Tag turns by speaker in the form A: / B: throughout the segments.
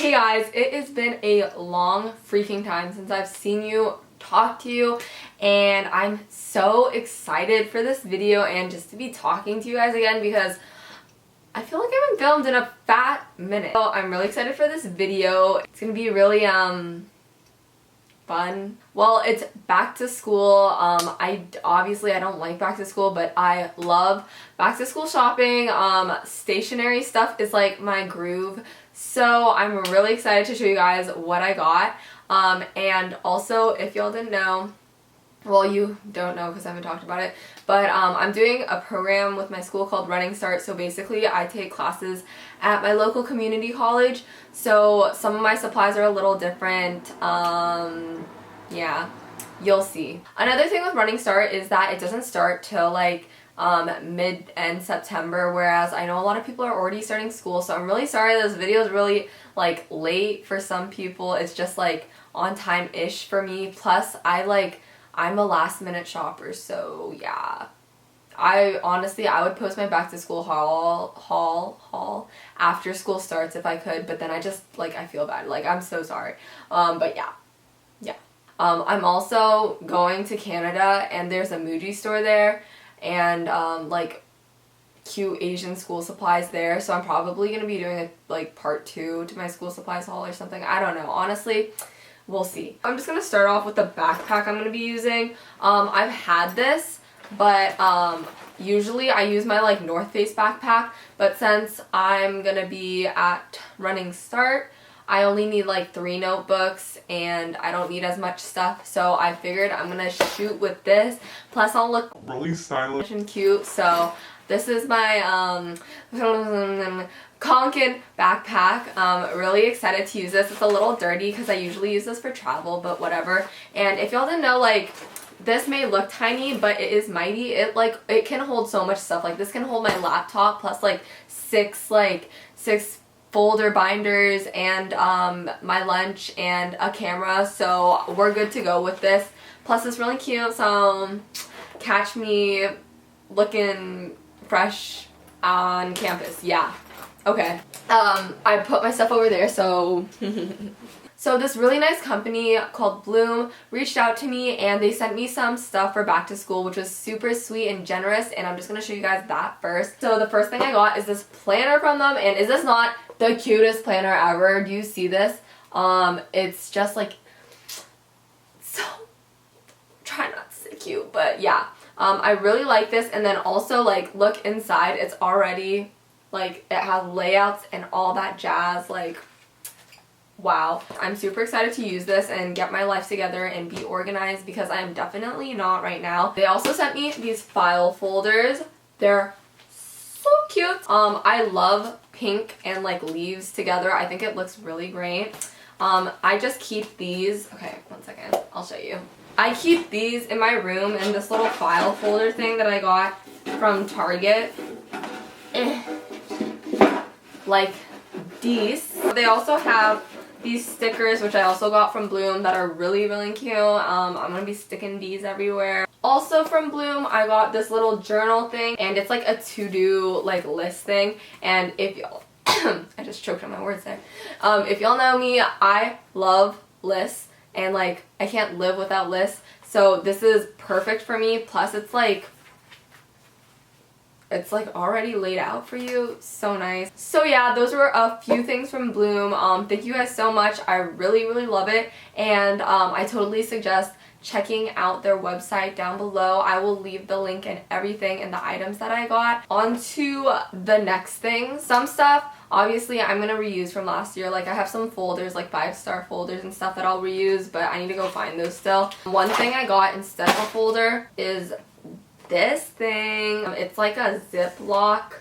A: Hey guys, it has been a long freaking time since I've seen you, talked to you, and I'm so excited for this video and just to be talking to you guys again because I feel like I haven't filmed in a fat minute. So I'm really excited for this video. It's gonna be really fun. Well, it's back to school. Obviously I don't like back to school, but I love back to school shopping. Stationery stuff is like my groove. So I'm really excited to show you guys what I got. And also, if y'all didn't know, well, you don't know because I haven't talked about it, but I'm doing a program with my school called Running Start. So basically I take classes at my local community college, so some of my supplies are a little different. Yeah, you'll see. Another thing with Running Start is that it doesn't start till like mid-end September, whereas I know a lot of people are already starting school, so I'm really sorry this video is really like late for some people. It's just like on time-ish for me, plus I'm a last minute shopper, so yeah. I would post my back to school haul after school starts if I could, but then I just I feel bad, I'm so sorry. But yeah. I'm also going to Canada and there's a Muji store there and cute Asian school supplies there, so I'm probably gonna be doing a part 2 to my school supplies haul or something. I don't know, honestly. We'll see. I'm just gonna start off with the backpack I'm gonna be using. I've had this, but usually I use my North Face backpack, but since I'm gonna be at Running Start, I only need 3 notebooks and I don't need as much stuff, so I figured I'm gonna shoot with this. Plus I'll look really stylish and cute, so this is my Konkin backpack. Really excited to use this. It's a little dirty because I usually use this for travel, but whatever. And if y'all didn't know, this may look tiny, but it is mighty. It can hold so much stuff. This can hold my laptop plus six folder binders and my lunch and a camera, so we're good to go with this. Plus it's really cute, so catch me looking fresh on campus. Yeah. Okay. I put my stuff over there, so so this really nice company called Bloom reached out to me and they sent me some stuff for back to school, which was super sweet and generous, and I'm just gonna show you guys that first. So the first thing I got is this planner from them, and is this not the cutest planner ever? Do you see this? It's just so, try not to say cute, but yeah. I really like this, and then also look inside. It's already it has layouts and all that jazz. Wow. I'm super excited to use this and get my life together and be organized because I'm definitely not right now. They also sent me these file folders. They're so cute. I love pink and leaves together. I think it looks really great. I just keep these. Okay, one second. I'll show you. I keep these in my room in this little file folder thing that I got from Target. Like these. They also have these stickers, which I also got from Bloom, that are really, really cute. I'm gonna be sticking these everywhere. Also from Bloom, I got this little journal thing, and it's a to-do list thing. And if y'all, I just choked on my words there. If y'all know me, I love lists, and I can't live without lists. So this is perfect for me. Plus it's it's already laid out for you. So nice. So yeah, those were a few things from Bloom. Thank you guys so much. I really, really love it, and I totally suggest checking out their website down below. I will leave the link and everything and the items that I got. On to the next thing. Some stuff obviously I'm gonna reuse from last year. I have some folders, 5-star folders and stuff that I'll reuse, but I need to go find those still. One thing I got instead of a folder is this thing. It's a Ziploc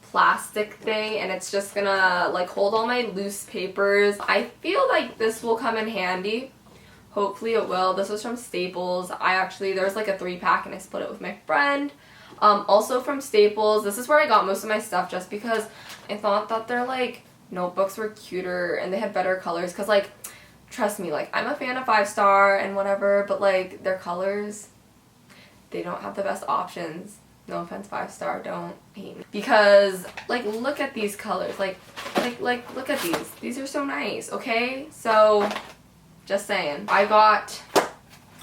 A: plastic thing, and it's just gonna hold all my loose papers. I feel like this will come in handy. Hopefully it will. This was from Staples. There was a 3-pack and I split it with my friend. Also from Staples, this is where I got most of my stuff just because I thought that their notebooks were cuter and they had better colors, because trust me, I'm a fan of 5-star and whatever, but their colors, they don't have the best options. No offense, 5-star, don't hate me. Because, like, look at these colors. Like, look at these. These are so nice, okay? So, just saying. I got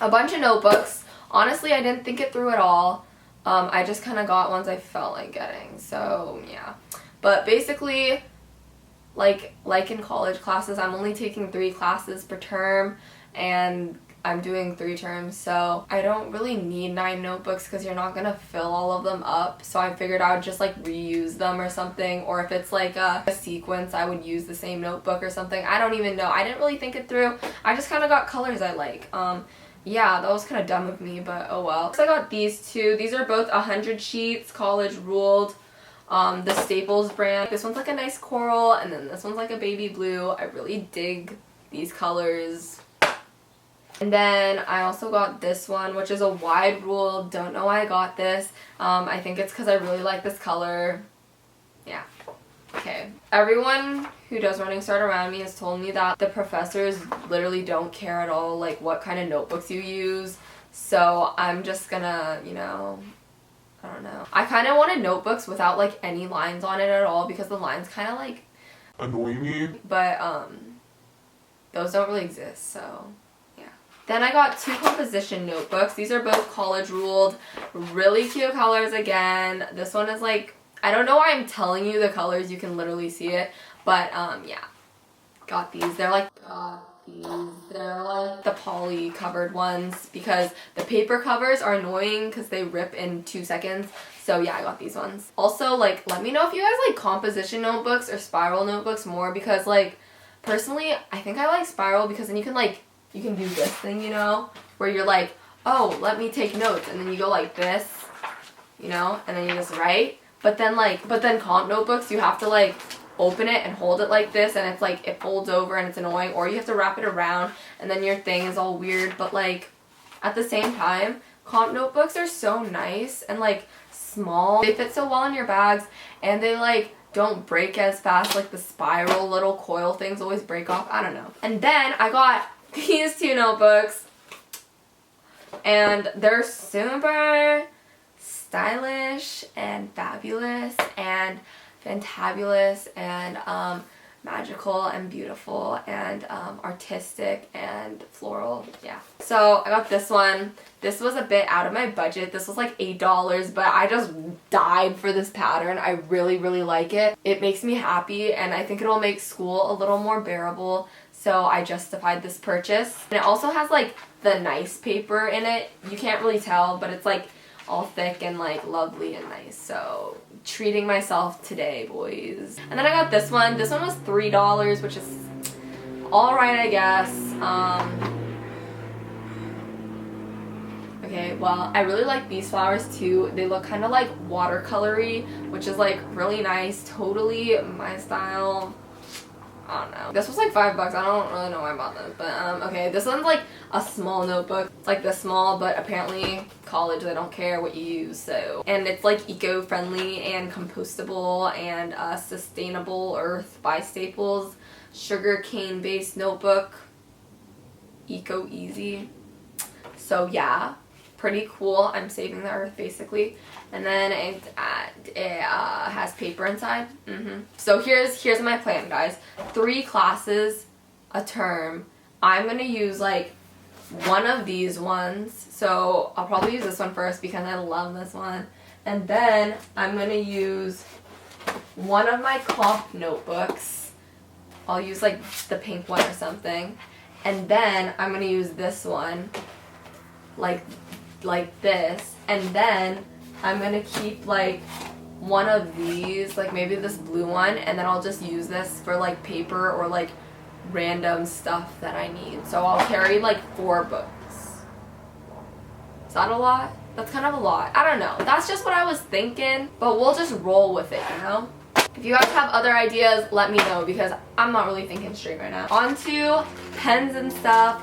A: a bunch of notebooks. Honestly, I didn't think it through at all. I just kind of got ones I felt like getting. So, yeah. But basically, like in college classes, I'm only taking 3 classes per term. And I'm doing 3 terms, so I don't really need 9 notebooks because you're not gonna fill all of them up. So I figured I would just like reuse them or something, or if it's like a sequence, I would use the same notebook or something. I don't even know. I didn't really think it through. I just kind of got colors I like. Yeah, that was kind of dumb of me, but oh well. So I got these 2. These are both 100 sheets, college ruled. The Staples brand. This one's like a nice coral, and then this one's like a baby blue. I really dig these colors. And then I also got this one, which is a wide rule. Don't know why I got this. I think it's because I really like this color. Yeah. Okay. Everyone who does Running Start around me has told me that the professors literally don't care at all, like, what kind of notebooks you use. So I'm just gonna, you know, I don't know. I kind of wanted notebooks without, like, any lines on it at all because the lines kind of, like,
B: annoy me.
A: But, those don't really exist, so... Then I got 2 composition notebooks. These are both college ruled. Really cute colors again. This one is like, I don't know why I'm telling you the colors. You can literally see it. But yeah. Got these. They're like the poly covered ones because the paper covers are annoying because they rip in 2 seconds. So yeah, I got these ones. Also, like, let me know if you guys like composition notebooks or spiral notebooks more because, like, personally, I think I like spiral because then you can do this thing, you know, where you're like, oh, let me take notes, and then you go like this, you know, and then you just write. But then comp notebooks, you have to like open it and hold it like this, and it's like it folds over and it's annoying, or you have to wrap it around and then your thing is all weird. But like at the same time, comp notebooks are so nice and like small. They fit so well in your bags, and they like don't break as fast. Like the spiral little coil things always break off. I don't know. And then I got these 2 notebooks, and they're super stylish and fabulous and fantabulous and magical and beautiful and artistic and floral. Yeah. So I got this one. This was a bit out of my budget. This was like $8, but I just died for this pattern. I really, really like it. It makes me happy, and I think it'll make school a little more bearable. So I justified this purchase. And it also has like the nice paper in it. You can't really tell, but it's like all thick and like lovely and nice. So treating myself today, boys. And then I got this one. This one was $3, which is alright, I guess. Okay, well, I really like these flowers too. They look kind of like watercolory, which is like really nice. Totally my style. I don't know. This was like $5. I don't really know why I bought them. But, okay, this one's like a small notebook. It's like this small, but apparently college, they don't care what you use, so. And it's like eco-friendly and compostable and sustainable earth by Staples. Sugar cane based notebook. Eco-easy. So yeah, pretty cool. I'm saving the earth basically. And then it has paper inside. So here's my plan, guys. 3 classes a term. I'm gonna use like one of these ones. So I'll probably use this one first because I love this one. And then I'm gonna use one of my comp notebooks. I'll use like the pink one or something. And then I'm gonna use this one like this. And then I'm gonna keep like one of these, like maybe this blue one, and then I'll just use this for like paper or like random stuff that I need. So I'll carry like 4 books. Is that a lot? That's kind of a lot. I don't know. That's just what I was thinking, but we'll just roll with it, you know? If you guys have other ideas, let me know because I'm not really thinking straight right now. On to pens and stuff.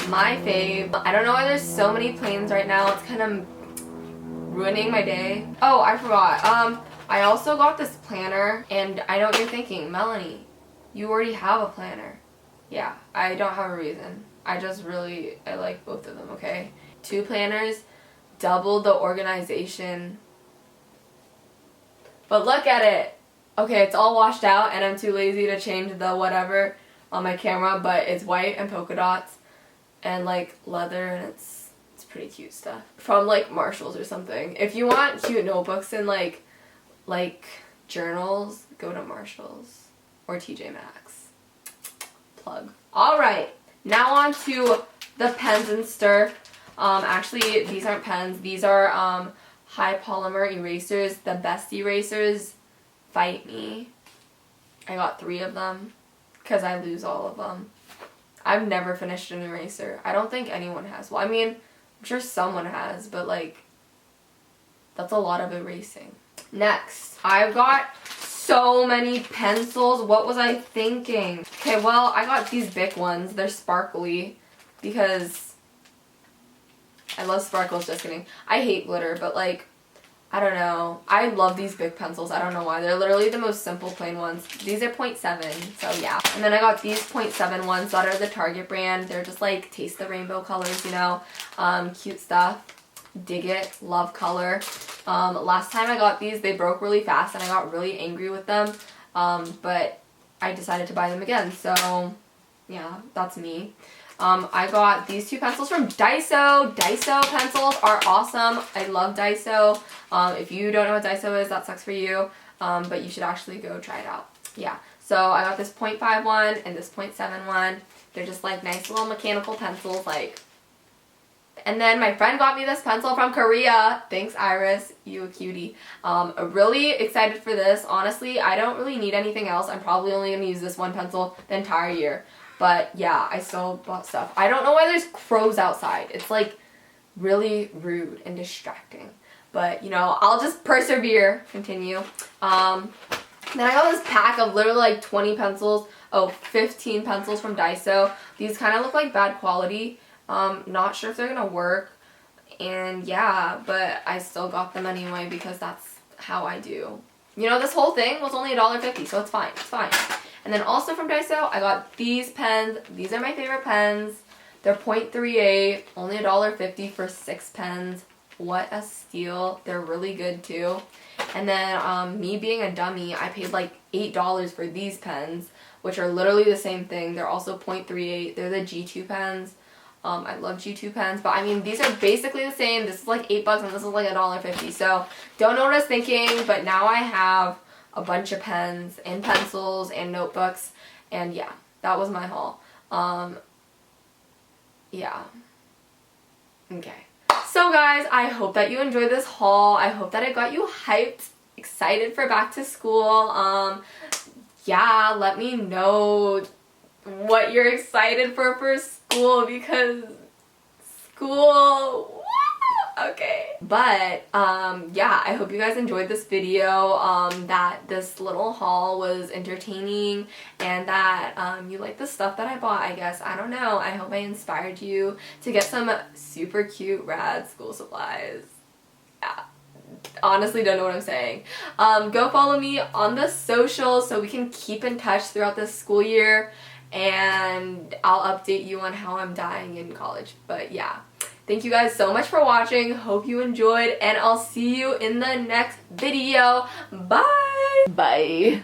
A: My fave. I don't know why there's so many planes right now. It's kind of ruining my day. Oh, I forgot. I also got this planner, and I know what you're thinking. Melanie, you already have a planner. Yeah, I don't have a reason. I like both of them, okay? 2 planners, double the organization But look at it. Okay, it's all washed out and I'm too lazy to change the whatever on my camera, but it's white and polka dots and like leather, and it's pretty cute stuff. From like Marshalls or something. If you want cute notebooks and like journals, go to Marshalls or TJ Maxx. Plug. Alright, now on to the pens and stuff. Actually, these aren't pens. These are high polymer erasers. The best erasers. Fight me. I got 3 of them because I lose all of them. I've never finished an eraser. I don't think anyone has. Well, I mean, I'm sure someone has, but like, that's a lot of erasing. Next, I've got so many pencils. What was I thinking? Okay, well, I got these big ones. They're sparkly because I love sparkles. Just kidding. I hate glitter, but like, I don't know. I love these big pencils. I don't know why. They're literally the most simple plain ones. These are 0.7, so yeah. And then I got these 0.7 ones that are the Target brand. They're just like taste the rainbow colors, you know. Cute stuff. Dig it. Love color. Last time I got these, they broke really fast and I got really angry with them. But I decided to buy them again. So yeah, that's me. I got these 2 pencils from Daiso. Daiso pencils are awesome. I love Daiso. If you don't know what Daiso is, that sucks for you. But you should actually go try it out. Yeah. So I got this 0.5 one and this 0.7 one. They're just like nice little mechanical pencils, like. And then my friend got me this pencil from Korea. Thanks, Iris. You a cutie. Really excited for this. Honestly, I don't really need anything else. I'm probably only going to use this one pencil the entire year. But yeah, I still bought stuff. I don't know why there's crows outside. It's like really rude and distracting. But you know, I'll just persevere. Continue. Then I got this pack of literally like 20 pencils. Oh, 15 pencils from Daiso. These kind of look like bad quality. Not sure if they're gonna work. And yeah, but I still got them anyway because that's how I do. You know, this whole thing was only $1.50, so it's fine. It's fine. And then also from Daiso, I got these pens. These are my favorite pens. They're 0.38, only $1.50 for 6 pens. What a steal. They're really good too. And then me being a dummy, I paid like $8 for these pens, which are literally the same thing. They're also 0.38. They're the G2 pens. I love G2 pens, but I mean, these are basically the same. This is like $8 and this is like $1.50. So don't know what I was thinking, but now I have a bunch of pens and pencils and notebooks, and yeah, that was my haul. Yeah. Okay. So guys, I hope that you enjoyed this haul. I hope that it got you hyped, excited for back to school. Yeah, let me know what you're excited for school, because school, okay. But yeah, I hope you guys enjoyed this video, that this little haul was entertaining, and that you like the stuff that I bought, I guess. I don't know. I hope I inspired you to get some super cute rad school supplies. Yeah. Honestly don't know what I'm saying. Go follow me on the socials so we can keep in touch throughout this school year, and I'll update you on how I'm dying in college. But yeah, thank you guys so much for watching. Hope you enjoyed, and I'll see you in the next video. Bye! Bye!